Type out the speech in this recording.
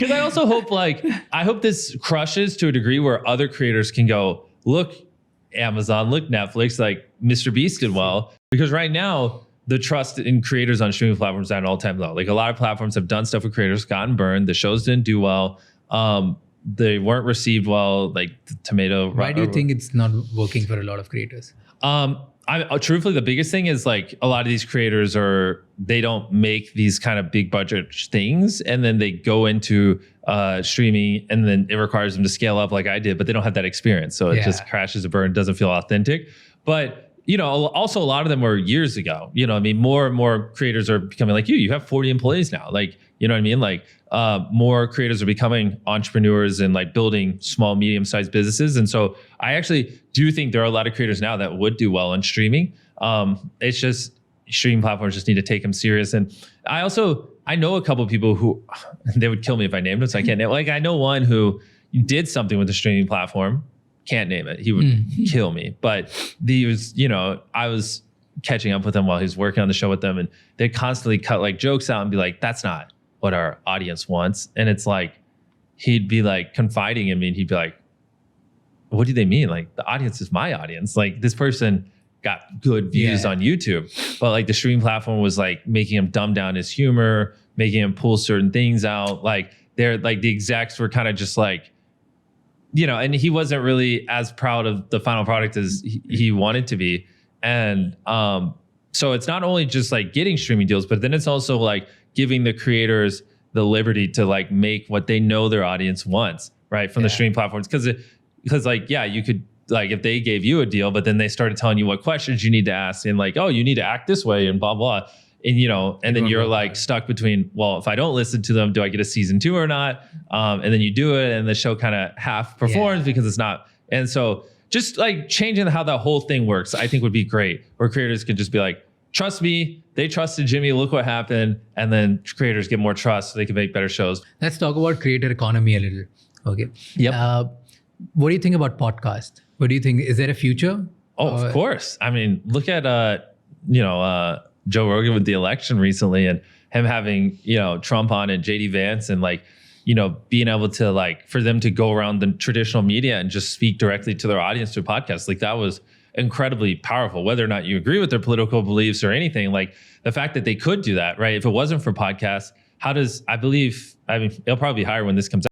Because I also hope I hope this crushes to a degree where other creators can go, look, Amazon, look, Netflix, like Mr. Beast did well. Because right now, the trust in creators on streaming platforms is at an all-time low. Like a lot of platforms have done stuff with creators, gotten burned. The shows didn't do well. They weren't received well, like Tomato. Why do you think it's not working for a lot of creators? Truthfully, the biggest thing is like a lot of these creators they don't make these kind of big budget things, and then they go into streaming, and then it requires them to scale up like I did, but they don't have that experience, so it just crashes and burns, doesn't feel authentic. But also a lot of them were years ago. I mean, more and more creators are becoming like you. You have 40 employees now, like you know what I mean. Like more creators are becoming entrepreneurs and like building small, medium-sized businesses, and so I actually do think there are a lot of creators now that would do well in streaming. It's just streaming platforms just need to take them serious. And I know a couple of people who they would kill me if I named them, so I can't name. Like I know one who did something with the streaming platform. Can't name it. He would kill me. But he was, I was catching up with him while he was working on the show with them, and they'd constantly cut like jokes out and be like, "That's not what our audience wants." And it's like he'd be like confiding in me, and he'd be like, "What do they mean? Like the audience is my audience. Like this person got good views on YouTube, but like the streaming platform was like making him dumb down his humor, making him pull certain things out. Like they're like the execs were kind of just like." And he wasn't really as proud of the final product as he wanted to be. And so it's not only just like getting streaming deals, but then it's also like giving the creators the liberty to like make what they know their audience wants, right? From the streaming platforms. Because like, you could like, if they gave you a deal, but then they started telling you what questions you need to ask and like, oh, you need to act this way and blah, blah. And, and then you're like stuck between, well, if I don't listen to them, do I get a season 2 or not? And then you do it and the show kind of half performs because it's not. And so just like changing how that whole thing works, I think would be great, where creators can just be like, trust me, they trusted Jimmy, look what happened. And then creators get more trust so they can make better shows. Let's talk about creator economy a little. Okay. Yep. What do you think about podcast? What do you think? Is there a future? Oh, of course. I mean, look at, Joe Rogan with the election recently, and him having, Trump on and JD Vance, and like, being able to like, for them to go around the traditional media and just speak directly to their audience through podcasts. Like that was incredibly powerful, whether or not you agree with their political beliefs or anything. Like the fact that they could do that, right? If it wasn't for podcasts, it'll probably be higher when this comes out.